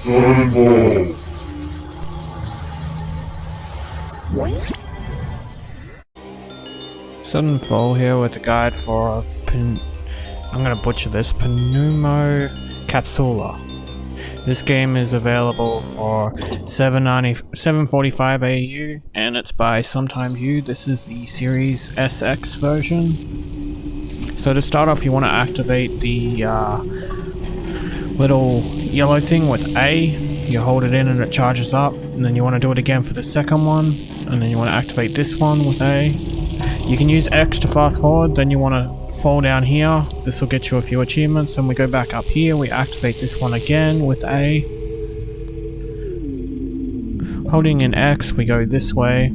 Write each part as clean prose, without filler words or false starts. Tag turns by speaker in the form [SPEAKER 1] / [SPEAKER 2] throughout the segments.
[SPEAKER 1] Cannonball!
[SPEAKER 2] Sudden Fall here with a guide for I'm gonna butcher this, Pneumo Capsula. This game is available for $7.45 AU and it's by Sometimes You. This is the Series SX version. So to start off, you want to activate the little yellow thing with A. You hold it in and it charges up, and then you want to do it again for the second one, and then you want to activate this one with A. You can use X to fast forward, then you want to fall down here. This will get you a few achievements, and we go back up here, we activate this one again with A. Holding in X, we go this way.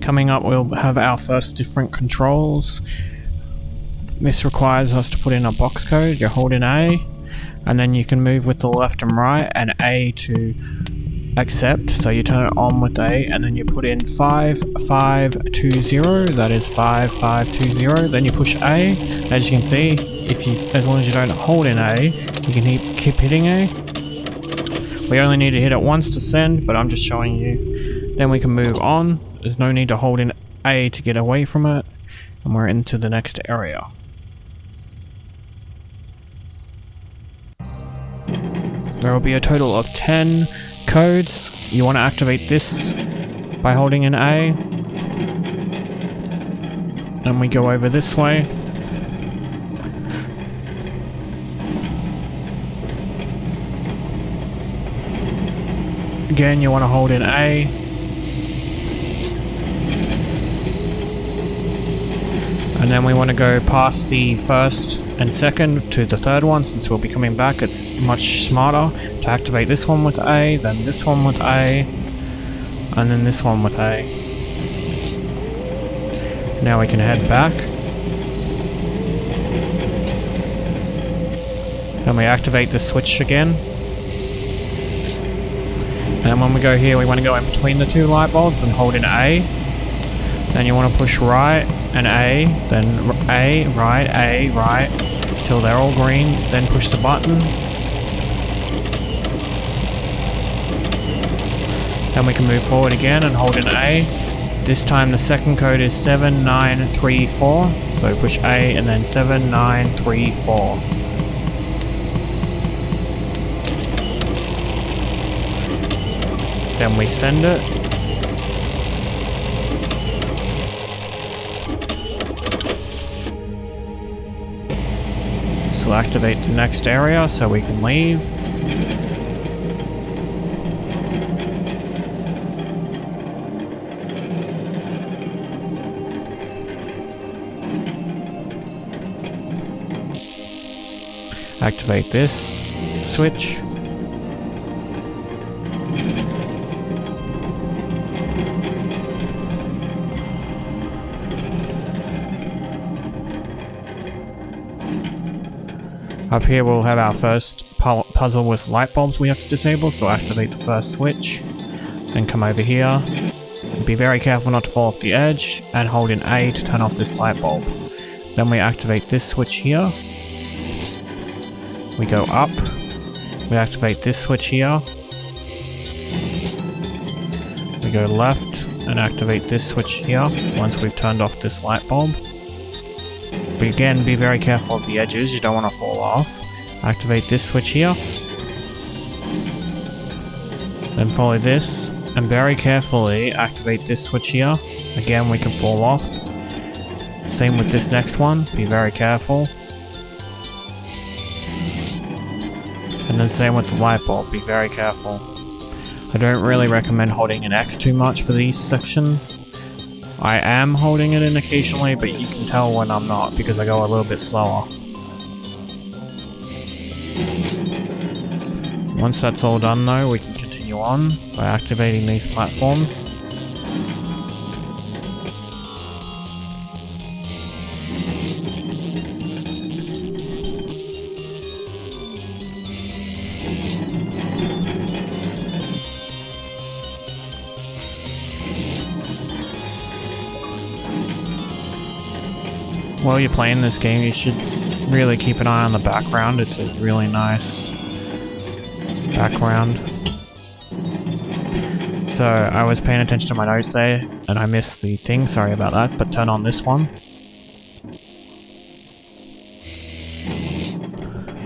[SPEAKER 2] Coming up, we'll have our first different controls. This requires us to put in a box code. You hold in A, and then you can move with the left and right, and A to accept. So you turn it on with A, and then you put in 5520. That is 5520. Then you push A. As you can see, as long as you don't hold in A, you can keep hitting A. We only need to hit it once to send, but I'm just showing you. Then we can move on. There's no need to hold in A to get away from it, and we're into the next area. There will be a total of 10 codes. You want to activate this by holding in A. And we go over this way. Again, you want to hold in A. And then we want to go past the first and second to the third one. Since we'll be coming back, it's much smarter to activate this one with A, then this one with A, and then this one with A. Now we can head back. Then we activate the switch again. And when we go here, we want to go in between the two light bulbs and hold in A. Then you want to push right and A, then A, right, till they're all green, then push the button. Then we can move forward again and hold in A. This time the second code is 7934, so push A and then 7934. Then we send it. So activate the next area so we can leave. Activate this switch. Up here we'll have our first puzzle with light bulbs we have to disable, so activate the first switch, then come over here. Be very careful not to fall off the edge, and hold in A to turn off this light bulb. Then we activate this switch here. We go up, we activate this switch here. We go left and activate this switch here once we've turned off this light bulb. But again, be very careful of the edges, you don't want to fall off. Activate this switch here. Then follow this, and very carefully activate this switch here. Again, we can fall off. Same with this next one, be very careful. And then same with the light bulb, be very careful. I don't really recommend holding an X too much for these sections. I am holding it in occasionally, but you can tell when I'm not because I go a little bit slower. Once that's all done though, we can continue on by activating these platforms. while you're playing this game, you should really keep an eye on the background. It's a really nice background. So I was paying attention to my notes there, and I missed the thing, sorry about that, but turn on this one.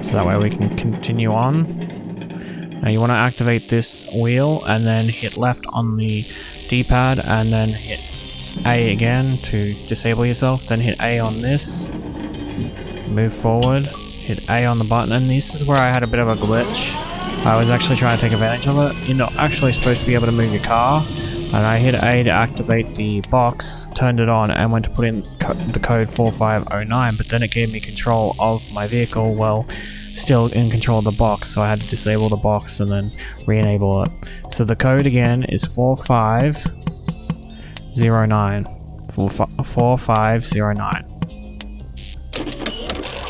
[SPEAKER 2] So that way we can continue on. Now you want to activate this wheel, and then hit left on the D-pad, and then hit A again to disable yourself, then hit A on this, move forward, hit A on the button, and this is where I had a bit of a glitch. I was actually trying to take advantage of it. You're not actually supposed to be able to move your car, and I hit A to activate the box, turned it on, and went to put in the code 4509, but then it gave me control of my vehicle while still in control of the box, so I had to disable the box and then re-enable it. So the code again is 4509. 4509.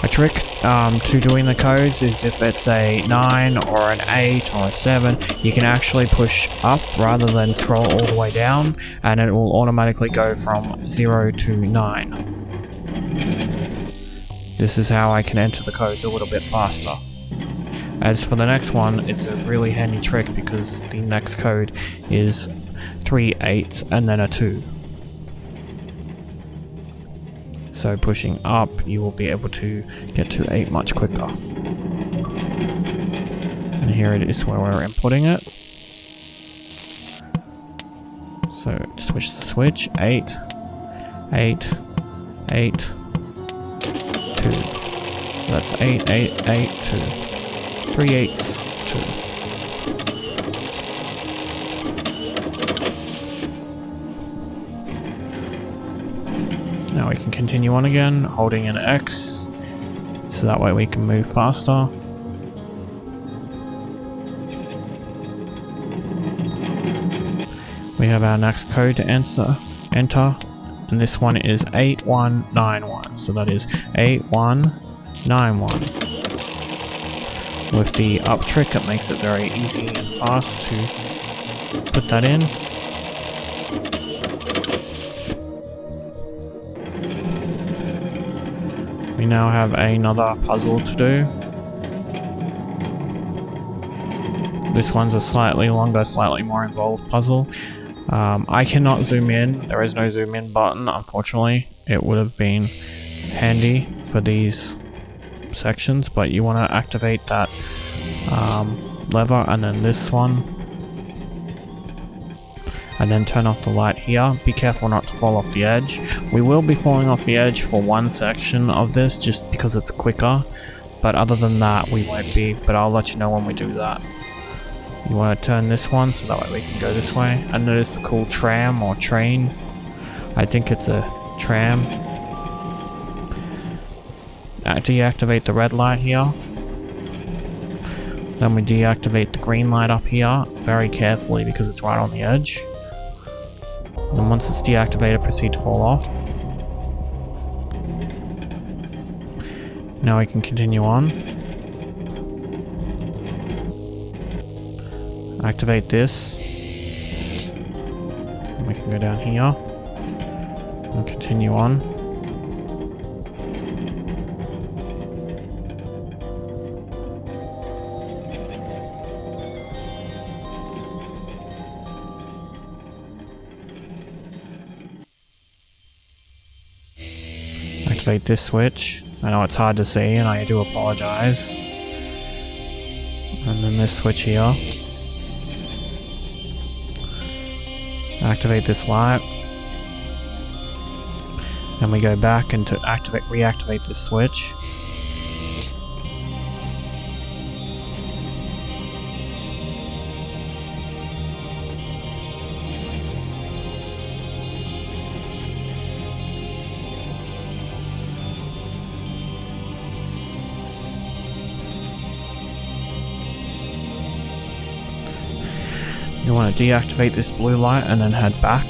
[SPEAKER 2] A trick to doing the codes is if it's a 9 or an 8 or a 7, you can actually push up rather than scroll all the way down, and it will automatically go from 0 to 9. This is how I can enter the codes a little bit faster. As for the next one, it's a really handy trick because the next code is 3 8s and then a 2. So pushing up, you will be able to get to 8 much quicker. And here it is where we're inputting it. So switch the switch, 8, 8, 8, 2. So that's 8, 8, 8, 2. 3 8s, 2. Now we can continue on again, holding an X, so that way we can move faster. We have our next code to enter, and this one is 8191, so that is 8191. With the up trick, it makes it very easy and fast to put that in. We now have another puzzle to do. This one's a slightly longer, slightly more involved puzzle. I cannot zoom in. There is no zoom in button, unfortunately. It would have been handy for these sections, but you want to activate that lever and then this one. And then turn off the light here. Be careful not to fall off the edge. We will be falling off the edge for one section of this just because it's quicker, but other than that we won't be, but I'll let you know when we do that. You want to turn this one so that way we can go this way. And notice the cool tram or train. I think it's a tram. Deactivate the red light here. Then we deactivate the green light up here very carefully because it's right on the edge. And once it's deactivated, proceed to fall off. Now we can continue on. Activate this. And we can go down here. And continue on. Activate this switch. I know it's hard to see and I do apologize. And then this switch here. Activate this light. Then we go back and to reactivate this switch. You want to deactivate this blue light and then head back.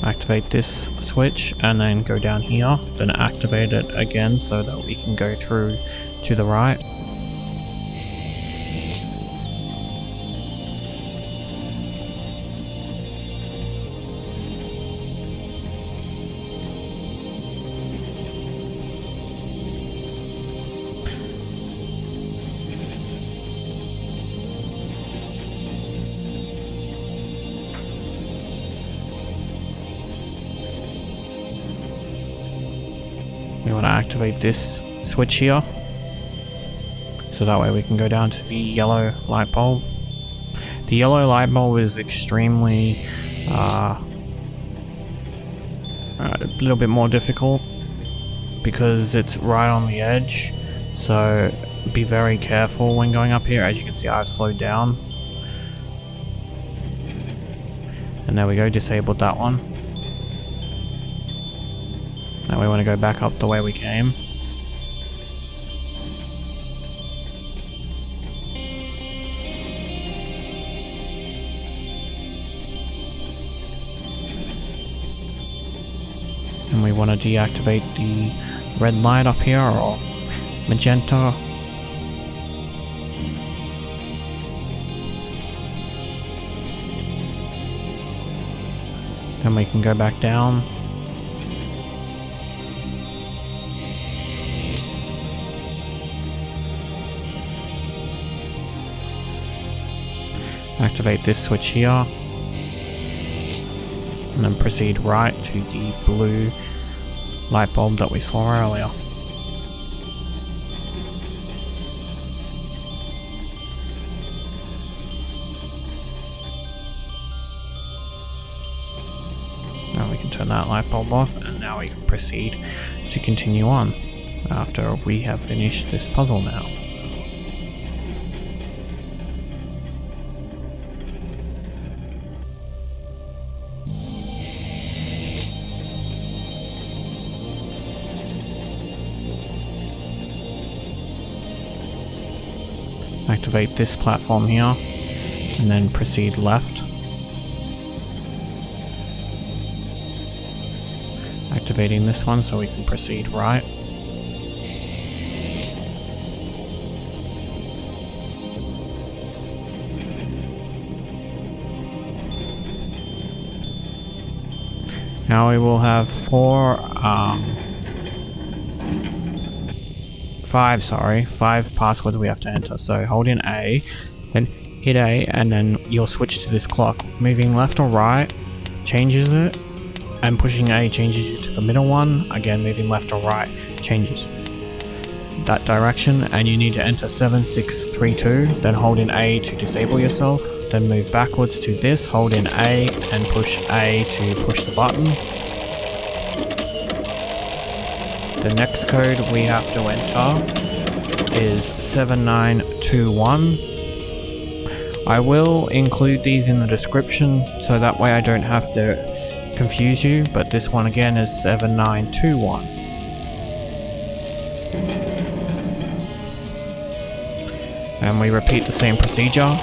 [SPEAKER 2] Activate this switch and then go down here, then activate it again so that we can go through to the right. We want to activate this switch here, so that way we can go down to the yellow light bulb. The yellow light bulb is extremely a little bit more difficult because it's right on the edge, so be very careful when going up here. As you can see, I've slowed down, and there we go, disabled that one. Now we want to go back up the way we came. And we want to deactivate the red light up here, or magenta. And we can go back down. Activate this switch here, and then proceed right to the blue light bulb that we saw earlier. Now we can turn that light bulb off, and now we can proceed to continue on after we have finished this puzzle now. Activate this platform here, and then proceed left. Activating this one so we can proceed right. Now we will have five passwords we have to enter. So hold in A, then hit A, and then you'll switch to this clock. Moving left or right changes it, and pushing A changes you to the middle one. Again, moving left or right changes that direction, and you need to enter 7632, then hold in A to disable yourself, then move backwards to this, hold in A and push A to push the button. The next code we have to enter is 7921. I will include these in the description so that way I don't have to confuse you, but this one again is 7921. And we repeat the same procedure.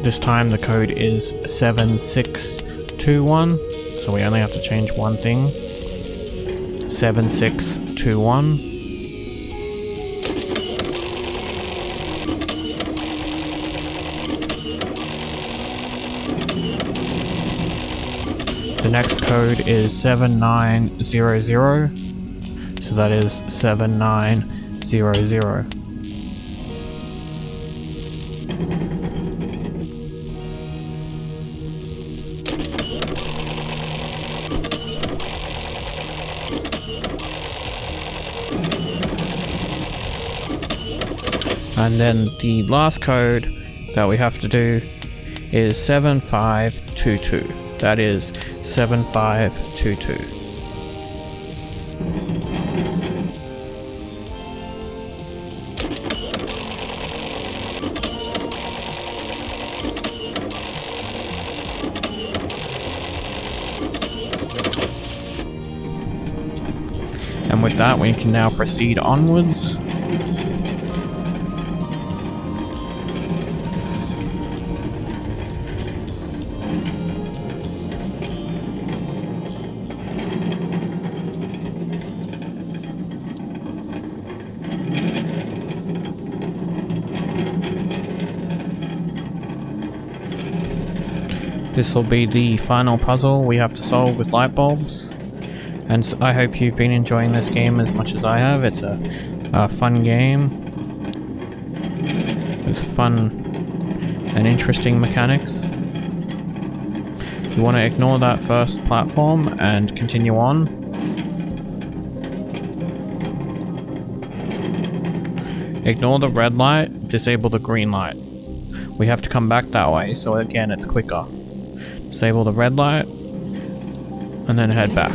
[SPEAKER 2] This time the code is 7621, so we only have to change one thing. 7621. The next code is 7900, so that is 7900. And then the last code that we have to do is 7522. That is 7522. And with that, we can now proceed onwards. This will be the final puzzle we have to solve with light bulbs. And I hope you've been enjoying this game as much as I have. It's a fun game. With fun and interesting mechanics. You want to ignore that first platform and continue on. Ignore the red light, disable the green light. We have to come back that way, so again it's quicker. Disable the red light, and then head back.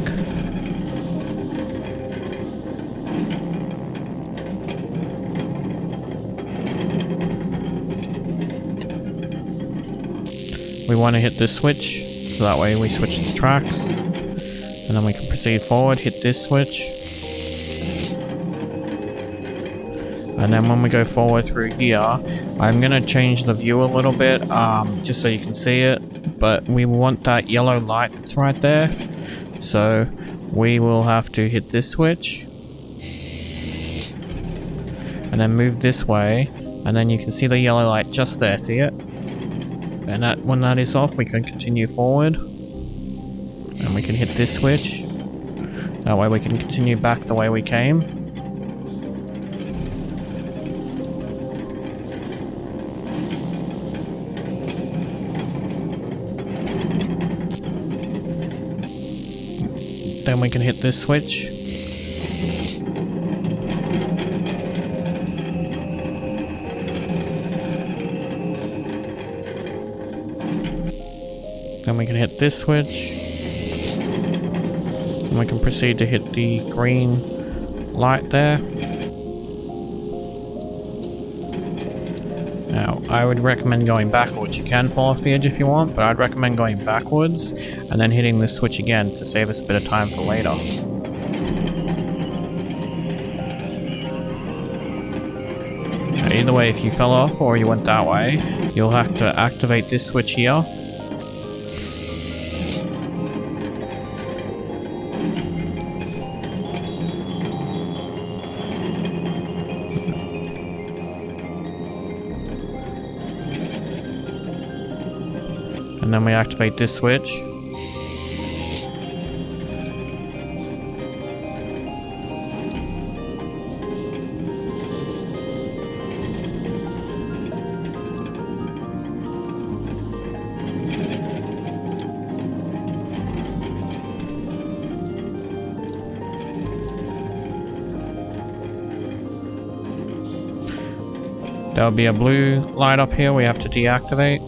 [SPEAKER 2] We want to hit this switch, so that way we switch the tracks, and then we can proceed forward, hit this switch. And then when we go forward through here, I'm going to change the view a little bit, just so you can see it. But we want that yellow light that's right there. So we will have to hit this switch. And then move this way. And then you can see the yellow light just there, see it? And that when that is off, we can continue forward. And we can hit this switch. That way we can continue back the way we came. Then we can hit this switch. Then we can hit this switch. And we can proceed to hit the green light there. Now, I would recommend going backwards. You can fall off the edge if you want, but I'd recommend going backwards and then hitting this switch again to save us a bit of time for later. Now, either way, if you fell off or you went that way, you'll have to activate this switch here. And then we activate this switch. There'll be a blue light up here we have to deactivate.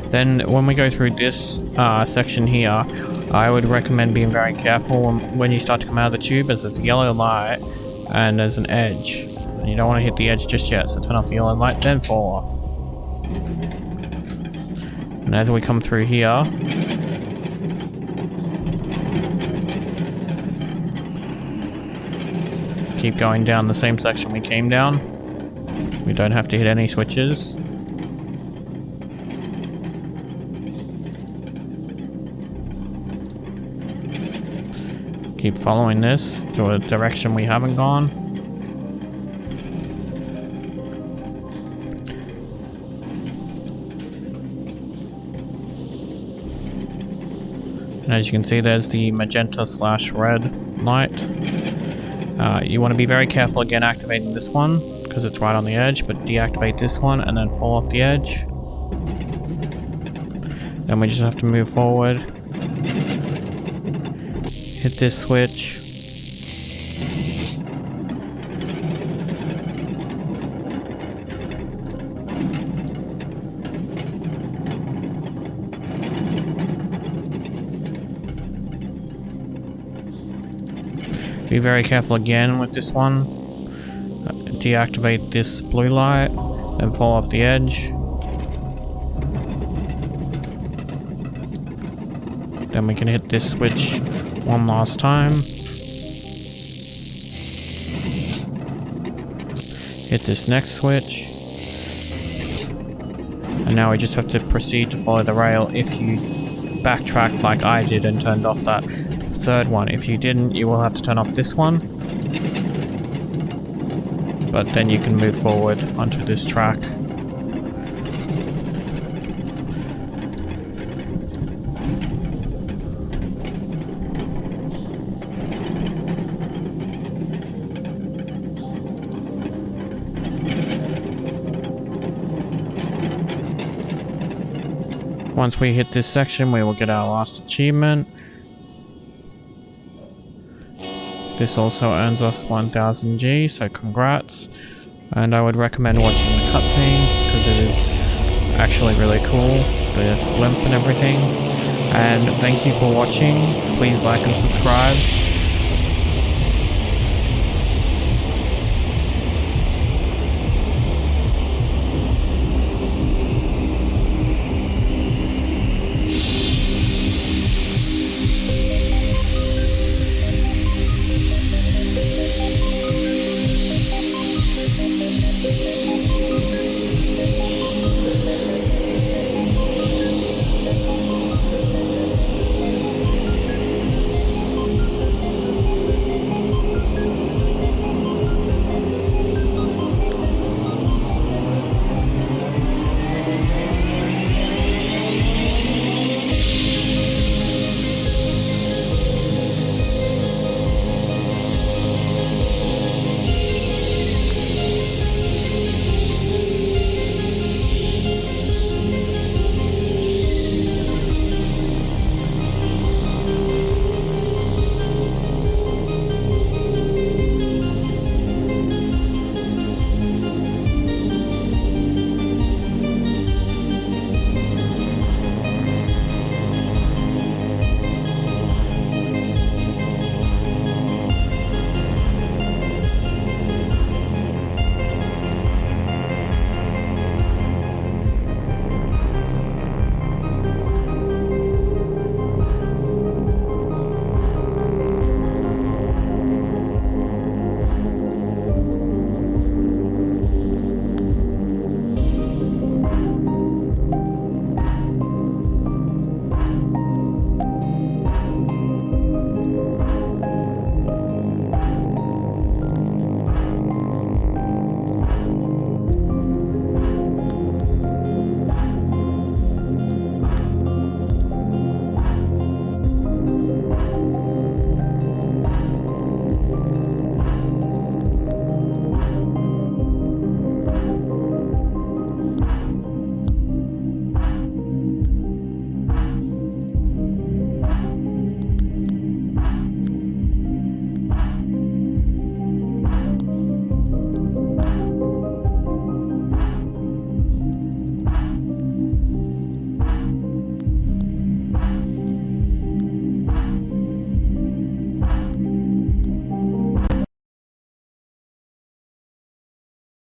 [SPEAKER 2] Then when we go through this section here, I would recommend being very careful when you start to come out of the tube, as there's a yellow light and there's an edge. And you don't want to hit the edge just yet, so turn off the yellow light, then fall off. And as we come through here, keep going down the same section we came down. We don't have to hit any switches. Keep following this to a direction we haven't gone. And as you can see, there's the magenta/red light. You want to be very careful again activating this one, because it's right on the edge, but deactivate this one and then fall off the edge. Then we just have to move forward. Hit this switch. Be very careful again with this one. Deactivate this blue light, then fall off the edge. Then we can hit this switch one last time. Hit this next switch. And now we just have to proceed to follow the rail if you backtrack like I did and turned off that third one. If you didn't, you will have to turn off this one. but then you can move forward onto this track. Once we hit this section, we will get our last achievement. This also earns us 1000 G, so congrats. And I would recommend watching the cutscene, because it is actually really cool, the blimp and everything. And thank you for watching. Please like and subscribe.